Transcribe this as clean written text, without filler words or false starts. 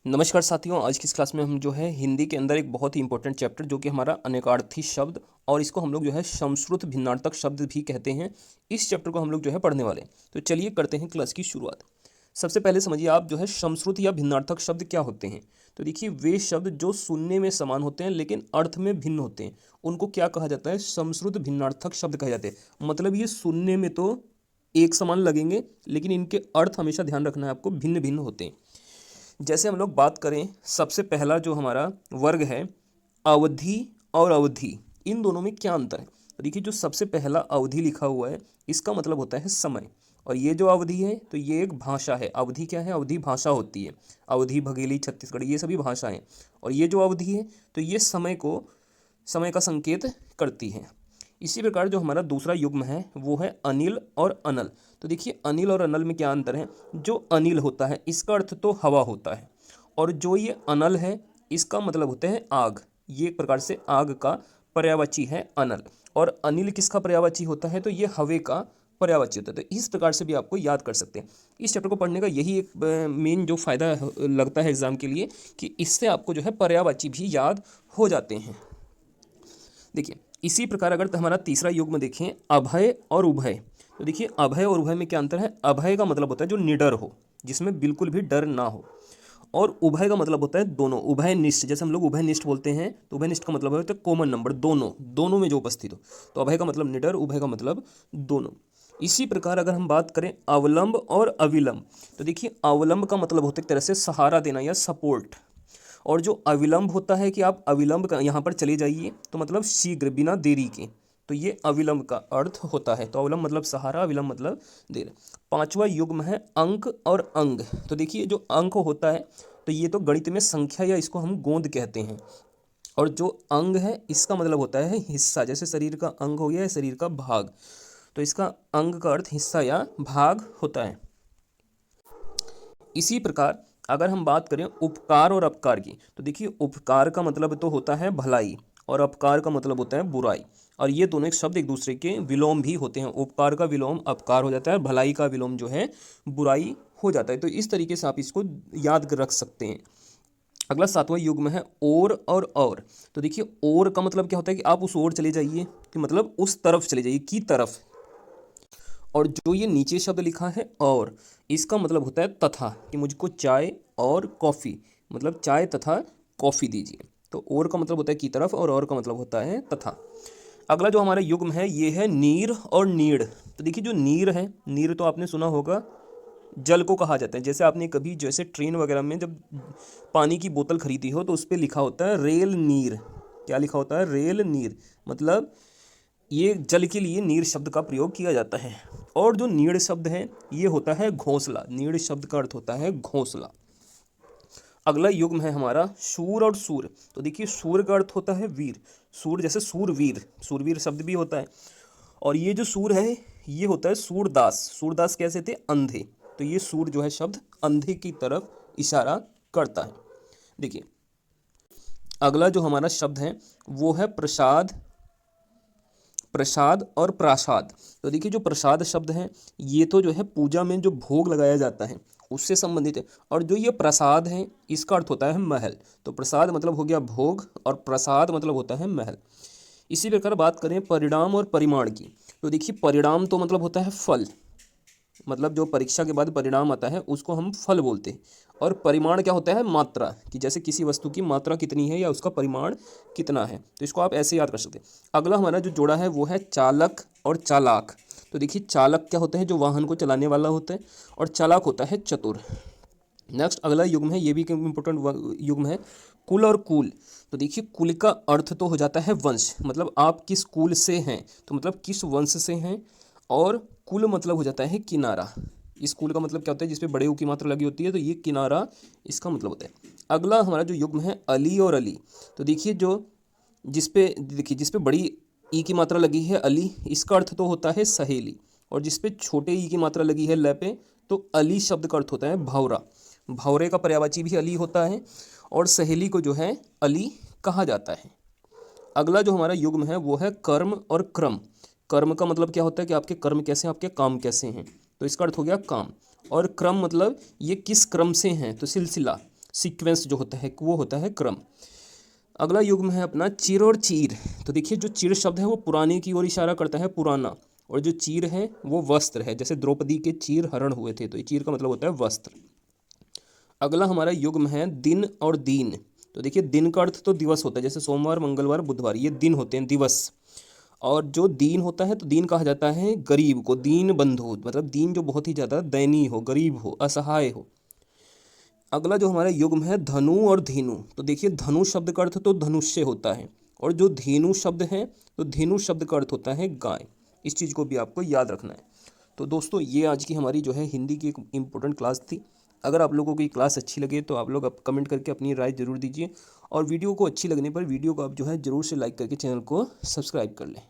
नमस्कार साथियों, आज की इस क्लास में हम जो है हिंदी के अंदर एक बहुत ही इंपॉर्टेंट चैप्टर जो कि हमारा अनेकार्थी शब्द और इसको हम लोग जो है समश्रुत भिन्नार्थक शब्द भी कहते हैं। इस चैप्टर को हम लोग जो है पढ़ने वाले हैं। तो चलिए करते हैं क्लास की शुरुआत। सबसे पहले समझिए आप जो है समश्रुत या भिन्नार्थक शब्द क्या होते हैं। तो देखिए वे शब्द जो सुनने में समान होते हैं लेकिन अर्थ में भिन्न होते हैं उनको क्या कहा जाता है, समश्रुत भिन्नार्थक शब्द कहे जाते हैं। मतलब ये सुनने में तो एक समान लगेंगे लेकिन इनके अर्थ हमेशा ध्यान रखना है आपको, भिन्न भिन्न होते हैं। जैसे हम लोग बात करें, सबसे पहला जो हमारा वर्ग है अवधि और अवधि, इन दोनों में क्या अंतर है। तो देखिए जो सबसे पहला अवधि लिखा हुआ है इसका मतलब होता है समय, और ये जो अवधि है तो ये एक भाषा है। अवधि क्या है, अवधि भाषा होती है। अवधि, बघेली, छत्तीसगढ़ी ये सभी भाषाएं। और ये जो अवधि है तो ये समय का संकेत करती है। इसी प्रकार जो हमारा दूसरा युग्म है वो है अनिल और अनल। तो देखिए अनिल और अनल में क्या अंतर है। जो अनिल होता है इसका अर्थ तो हवा होता है, और जो ये अनल है इसका मतलब होता है आग। ये एक प्रकार से आग का पर्यायवाची है अनल, और अनिल किसका पर्यायवाची होता है, तो ये हवे का पर्यायवाची होता है। तो इस प्रकार से भी आपको याद कर सकते हैं। इस चैप्टर को पढ़ने का यही एक मेन जो फायदा लगता है एग्जाम के लिए, कि इससे आपको जो है पर्यायवाची भी याद हो जाते हैं। देखिए इसी प्रकार अगर हमारा तीसरा युग्म देखें अभय और उभय। तो देखिए अभय और उभय में क्या अंतर है। अभय का मतलब होता है जो निडर हो, जिसमें बिल्कुल भी डर ना हो, और उभय का मतलब होता है दोनों, उभयनिष्ठ। जैसे हम लोग उभयनिष्ठ बोलते हैं तो उभयनिष्ठ का मतलब होता है कॉमन नंबर, दोनों दोनों में जो उपस्थित हो। तो अभय का मतलब निडर, उभय का मतलब दोनों। इसी प्रकार अगर हम बात करें अवलंब और अविलंब, तो देखिए अवलंब का मतलब होता है एक तरह से सहारा देना या सपोर्ट, और जो अविलंब होता है कि आप अविलंब का यहाँ पर चले जाइए तो मतलब शीघ्र, बिना देरी के। तो ये अविलंब का अर्थ होता है। तो अविलंब मतलब सहारा, अविलंब मतलब देर। पांचवा युग्म है अंक और अंग। तो देखिए जो अंक होता है तो ये तो गणित में संख्या या इसको हम गोंद कहते हैं, और जो अंग है इसका मतलब होता है हिस्सा। जैसे शरीर का अंग हो गया है शरीर का भाग, तो इसका अंग का अर्थ हिस्सा या भाग होता है। इसी प्रकार अगर हम बात करें उपकार और अपकार की, तो देखिए उपकार का मतलब तो होता है भलाई, और अपकार का मतलब होता है बुराई। और ये दोनों एक शब्द एक दूसरे के विलोम भी होते हैं। उपकार का विलोम अपकार हो जाता है, भलाई का विलोम जो है बुराई हो जाता है। तो इस तरीके से आप इसको याद रख सकते हैं। अगला सातवां युग्म है और। तो देखिए और का मतलब क्या होता है कि आप उस ओर चले जाइए, कि मतलब उस तरफ चले जाइए, की तरफ। और जो ये नीचे शब्द लिखा है और, इसका मतलब होता है तथा, कि मुझको चाय और कॉफ़ी, मतलब चाय तथा कॉफ़ी दीजिए। तो और का मतलब होता है की तरफ, और का मतलब होता है तथा। अगला जो हमारा युग्म है ये है नीर और नीड़। तो देखिए जो नीर है, नीर तो आपने सुना होगा, जल को कहा जाता है। जैसे आपने कभी जैसे ट्रेन वगैरह में जब पानी की बोतल खरीदी हो तो उस पर लिखा होता है रेल नीर। क्या लिखा होता है, रेल नीर। मतलब ये जल के लिए नीर शब्द का प्रयोग किया जाता है। और जो नीड़ शब्द है ये होता है घोंसला। नीड़ शब्द का अर्थ होता है घोंसला। अगला युग्म है हमारा शूर और सूर। तो देखिए शूर का अर्थ होता है वीर। सूर जैसे सूरवीर, सूरवीर शब्द भी होता है। और ये जो सूर है ये होता है सूरदास। सूरदास कैसे थे, अंधे। तो ये सूर जो है शब्द अंधे की तरफ इशारा करता है। देखिए अगला जो हमारा शब्द है वो है प्रसाद, प्रसाद और प्रासाद। तो देखिए जो प्रसाद शब्द है ये तो जो है पूजा में जो भोग लगाया जाता है उससे संबंधित है, और जो ये प्रसाद है इसका अर्थ होता है महल। तो प्रसाद मतलब हो गया भोग, और प्रसाद मतलब होता है महल। इसी प्रकार बात करें परिणाम और परिमाण की, तो देखिए परिणाम तो मतलब होता है फल, मतलब जो परीक्षा के बाद परिणाम आता है उसको हम फल बोलते हैं। और परिमाण क्या होता है, मात्रा, कि जैसे किसी वस्तु की मात्रा कितनी है या उसका परिमाण कितना है। तो इसको आप ऐसे याद कर सकते हैं। अगला हमारा जो जोड़ा है वो है चालक और चालाक। तो देखिए चालक क्या होता है, जो वाहन को चलाने वाला होता है, और चालाक होता है चतुर। नेक्स्ट अगला युग्म है, ये भी इंपॉर्टेंट युग्म है, कुल और कुल। तो देखिए कुल का अर्थ तो हो जाता है वंश, मतलब आप किस कुल से हैं, तो मतलब किस वंश से हैं। और कुल मतलब हो जाता है किनारा। इस कुल का मतलब क्या होता है, जिसपे बड़े ऊ की मात्रा लगी होती है, तो ये किनारा इसका मतलब होता है। अगला हमारा जो युग्म है अली और अली। तो देखिए जिसपे बड़ी ई की मात्रा लगी है अली, इसका अर्थ तो होता है सहेली। और जिसपे छोटे ई की मात्रा लगी है ल पे, तो अली शब्द का अर्थ होता है भौरा। भौरे का पर्यायवाची भी अली होता है, और सहेली को जो है अली कहा जाता है। अगला जो हमारा युग्म है वो है कर्म और क्रम। कर्म का मतलब क्या होता है कि आपके कर्म कैसे हैं, आपके काम कैसे हैं, तो इसका अर्थ हो गया काम। और क्रम मतलब ये किस क्रम से हैं, तो सिलसिला। सीक्वेंस जो होता है वो होता है क्रम। अगला युग्म है अपना चिर और चीर। तो देखिए जो चिर शब्द है वो पुराने की ओर इशारा करता है, पुराना, और जो चीर है वो वस्त्र है। जैसे द्रौपदी के चीर हरण हुए थे, तो ये चीर का मतलब होता है वस्त्र। अगला हमारा युग्म है दिन और दीन। तो देखिए दिन का अर्थ तो दिवस होता है, जैसे सोमवार, मंगलवार, बुधवार, ये दिन होते हैं, दिवस। और जो दीन होता है तो दीन कहा जाता है गरीब को, दीन बंधु, मतलब दीन जो बहुत ही ज़्यादा दयनीय हो, गरीब हो, असहाय हो। अगला जो हमारा युग्म है धनु और धीनु। तो देखिए धनु शब्द का अर्थ तो धनुष्य होता है, और जो धीनु शब्द है तो धीनु शब्द का अर्थ होता है गाय। इस चीज़ को भी आपको याद रखना है। तो दोस्तों ये आज की हमारी जो है हिंदी की एक इम्पोर्टेंट क्लास थी। अगर आप लोगों को ये क्लास अच्छी लगे तो आप लोग अब कमेंट करके अपनी राय जरूर दीजिए, और वीडियो को अच्छी लगने पर वीडियो को आप जो है ज़रूर से लाइक करके चैनल को सब्सक्राइब कर लें।